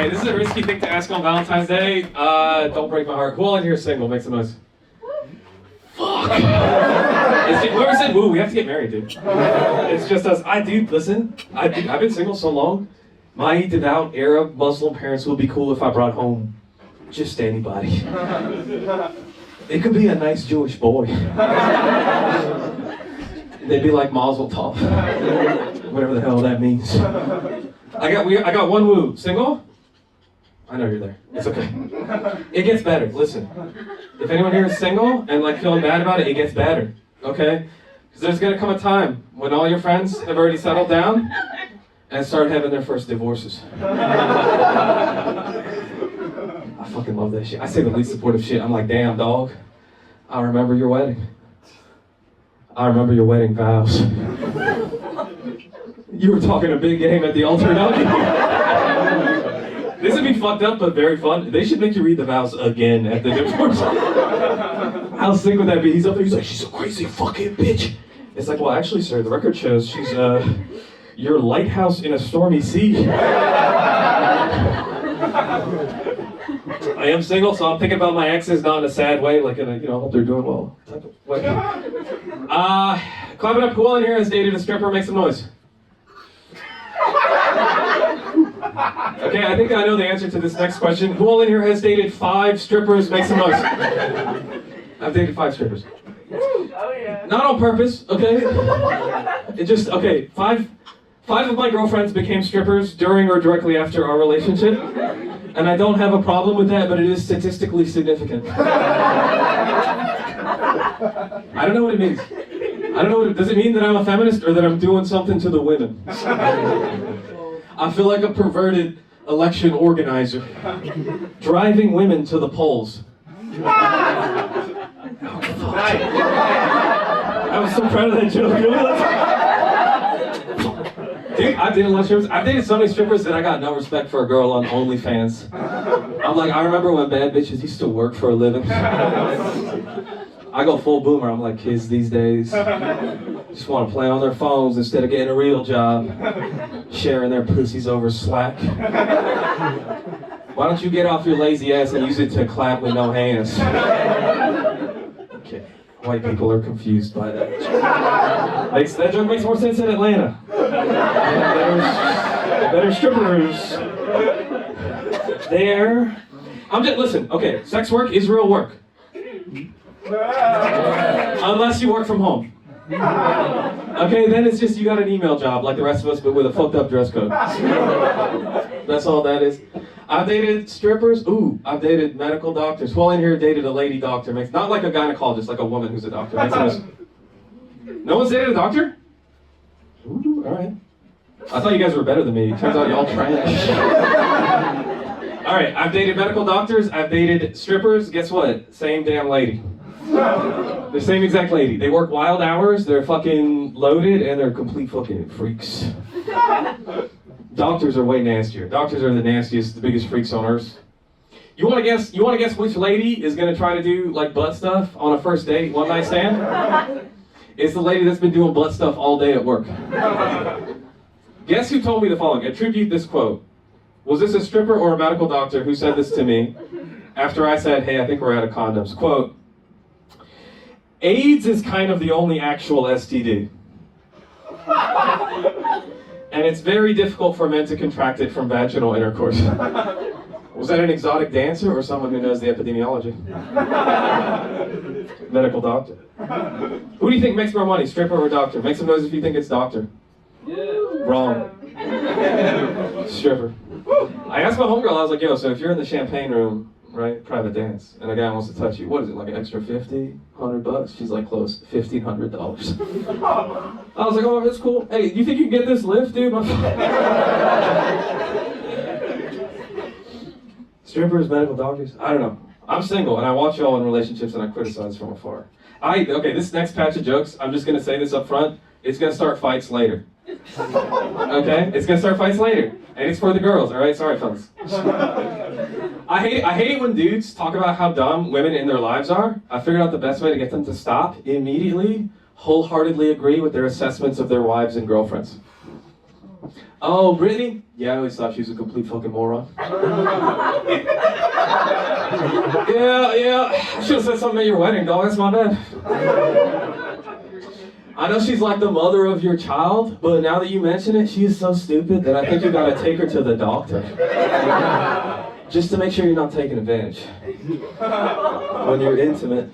right, this is a risky thing to ask on Valentine's Day. Don't break my heart. Who all in here is single? Make some noise. Fuck. Whoever said woo, we have to get married, dude. It's just us. Dude, listen. I've been single so long. My devout Arab Muslim parents would be cool if I brought home just anybody. It could be a nice Jewish boy. They'd be like Mazel Tov. Whatever the hell that means. I got one woo. Single? I know you're there. It's okay. It gets better. Listen. If anyone here is single and like feeling bad about it, it gets better. Okay? Because there's gonna come a time when all your friends have already settled down and start having their first divorces. I fucking love that shit. I say the least supportive shit. I'm like, damn, dog. I remember your wedding. I remember your wedding vows. You were talking a big game at the altar, don't you? This would be fucked up, but very fun. They should make you read the vows again at the divorce. How sick would that be? He's up there, he's like, she's a crazy fucking bitch. It's like, well, actually, sir, the record shows she's your lighthouse in a stormy sea. I am single, so I'm thinking about my exes, not in a sad way, like in a, hope they're doing well type of way. Clap it up, who all in here has dated a stripper? Make some noise. Okay, I think I know the answer to this next question. Who all in here has dated 5 strippers? Make some noise. I've dated 5 strippers. Oh yeah. Not on purpose, okay? It just, okay, 5 of my girlfriends became strippers during or directly after our relationship. And I don't have a problem with that, but it is statistically significant. I don't know what it means. I don't know does it mean that I'm a feminist or that I'm doing something to the women? I feel like a perverted election organizer, driving women to the polls. I was so proud of that joke. Dude, I've dated a lot of strippers. I've dated so many strippers that I got no respect for a girl on OnlyFans. I'm like, I remember when bad bitches used to work for a living. I go full boomer. I'm like, kids these days just want to play on their phones instead of getting a real job, sharing their pussies over Slack. Why don't you get off your lazy ass and use it to clap with no hands? Okay, white people are confused by that. That joke makes more sense in Atlanta. Better strippers there. Listen, okay, sex work is real work. Unless you work from home. Okay, then it's just you got an email job like the rest of us, but with a fucked up dress code. That's all that is. I've dated strippers. Ooh, I've dated medical doctors. Who all in here dated a lady doctor? Not like a gynecologist, like a woman who's a doctor. No one's dated a doctor? Ooh, all right. I thought you guys were better than me. Turns out y'all trash. All right, I've dated medical doctors. I've dated strippers. Guess what? Same damn lady. The same exact lady. They work wild hours. They're fucking loaded, and they're complete fucking freaks. Doctors are way nastier. Doctors are the nastiest, the biggest freaks on earth. You want to guess which lady is gonna try to do like butt stuff on a first date, one night stand? It's the lady that's been doing butt stuff all day at work. Guess who told me the following? Attribute this quote. Was this a stripper or a medical doctor who said this to me after I said, hey, I think we're out of condoms? Quote, AIDS is kind of the only actual STD. And it's very difficult for men to contract it from vaginal intercourse. Was that an exotic dancer or someone who knows the epidemiology? Medical doctor. Who do you think makes more money, stripper or doctor? Make some noise if you think it's doctor. Wrong. Stripper. I asked my homegirl, I was like, yo, so if you're in the champagne room, right, private dance, and a guy wants to touch you, what is it, like an extra 50, $100? She's like, close, $1,500. I was like, oh, that's cool. Hey, you think you can get this lift, dude? Strippers, medical doctors? I don't know. I'm single, and I watch y'all in relationships, and I criticize from afar. Okay, this next patch of jokes, I'm just going to say this up front, it's going to start fights later. Okay? It's going to start fights later. And it's for the girls, alright? Sorry, fellas. I hate it when dudes talk about how dumb women in their lives are. I figured out the best way to get them to stop immediately, wholeheartedly agree with their assessments of their wives and girlfriends. Oh, Brittany? Yeah, I always thought she was a complete fucking moron. Yeah. I should have said something at your wedding, dog. That's my bad. I know she's like the mother of your child, but now that you mention it, she is so stupid that I think you gotta take her to the doctor. Just to make sure you're not taking advantage. When you're intimate.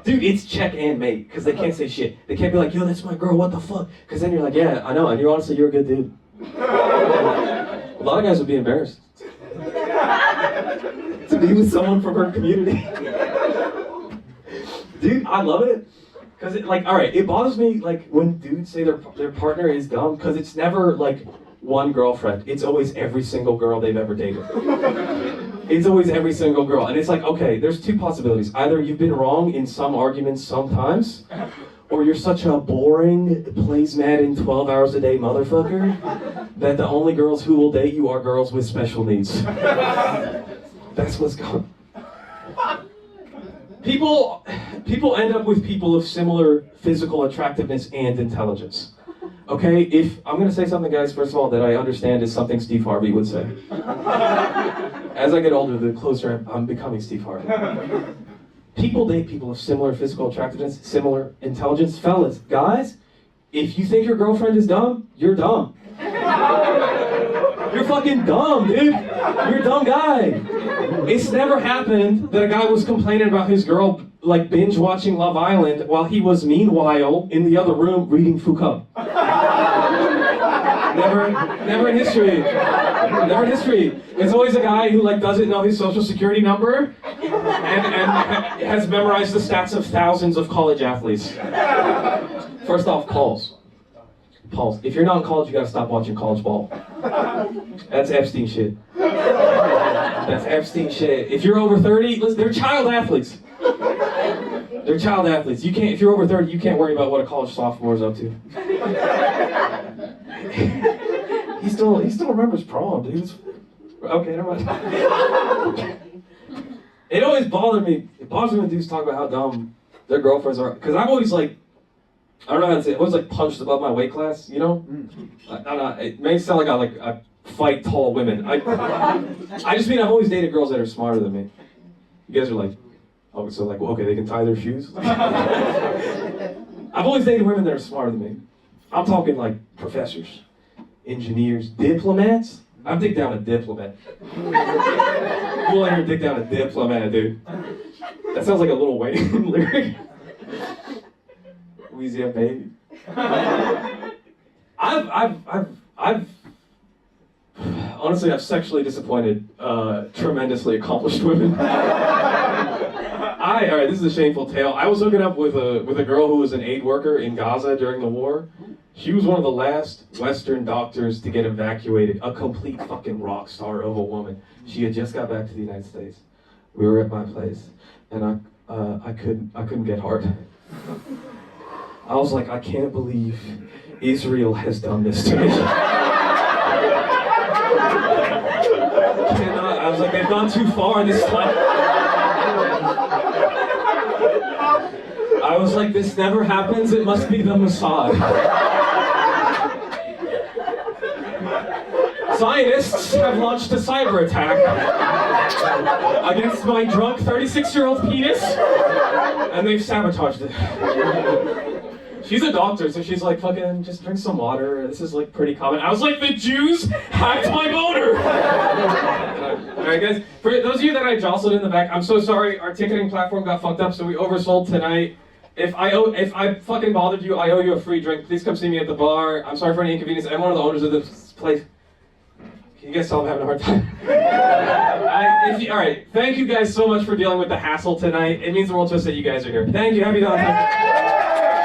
Dude, it's check and mate, because they can't say shit. They can't be like, yo, that's my girl, what the fuck? Because then you're like, yeah, I know, and you're a good dude. A lot of guys would be embarrassed to be with someone from her community. Dude, I love it. Because it bothers me, like, when dudes say their partner is dumb, because it's never, like, one girlfriend. It's always every single girl they've ever dated. It's always every single girl. And it's like, okay, there's two possibilities. Either you've been wrong in some arguments sometimes, or you're such a boring, plays Madden 12 hours a day motherfucker that the only girls who will date you are girls with special needs. That's what's going on. People end up with people of similar physical attractiveness and intelligence. Okay, if I'm gonna say something, guys, first of all, that I understand is something Steve Harvey would say. As I get older, the closer I'm becoming Steve Harvey. People date people of similar physical attractiveness, similar intelligence. Fellas, guys, if you think your girlfriend is dumb, you're dumb. You're fucking dumb, dude. You're a dumb guy. It's never happened that a guy was complaining about his girl like binge watching Love Island while he was meanwhile in the other room reading Foucault. Never in history. Never in history. It's always a guy who like doesn't know his social security number and has memorized the stats of thousands of college athletes. First off, calls. If you're not in college, you gotta stop watching college ball. That's Epstein shit. That's Epstein shit. If you're over 30, listen, they're child athletes. They're child athletes. You can't. If you're over 30, you can't worry about what a college sophomore is up to. He still remembers prom, dude. Okay, never mind. It always bothered me. It bothers me when dudes talk about how dumb their girlfriends are. Because I'm always like, I don't know how to say it. I was like punched above my weight class, you know? I don't know. It may sound like I fight tall women. I just mean I've always dated girls that are smarter than me. You guys are like, oh, so like, well, okay, they can tie their shoes? I've always dated women that are smarter than me. I'm talking like professors, engineers, diplomats. I've digged down a diplomat. You'll let her dig down a diplomat, dude. That sounds like a Lil Wayne lyric. Louisiana baby. Honestly, I've sexually disappointed tremendously accomplished women. Alright, this is a shameful tale. I was hooking up with a girl who was an aid worker in Gaza during the war. She was one of the last Western doctors to get evacuated. A complete fucking rock star of a woman. She had just got back to the United States. We were at my place, and I couldn't get hard. I was like, I can't believe Israel has done this to me. I was like, they've gone too far this time. I was like, this never happens, it must be the Mossad. Scientists have launched a cyber attack against my drunk 36-year-old penis, and they've sabotaged it. She's a doctor, so she's like, fucking, just drink some water. This is like pretty common. I was like, the Jews hacked my boner! Alright guys, for those of you that I jostled in the back, I'm so sorry, our ticketing platform got fucked up, so we oversold tonight. If I fucking bothered you, I owe you a free drink. Please come see me at the bar. I'm sorry for any inconvenience. I'm one of the owners of this place. Can you guys tell I'm having a hard time? Alright, thank you guys so much for dealing with the hassle tonight. It means the world to us that you guys are here. Thank you, happy Valentine's Day.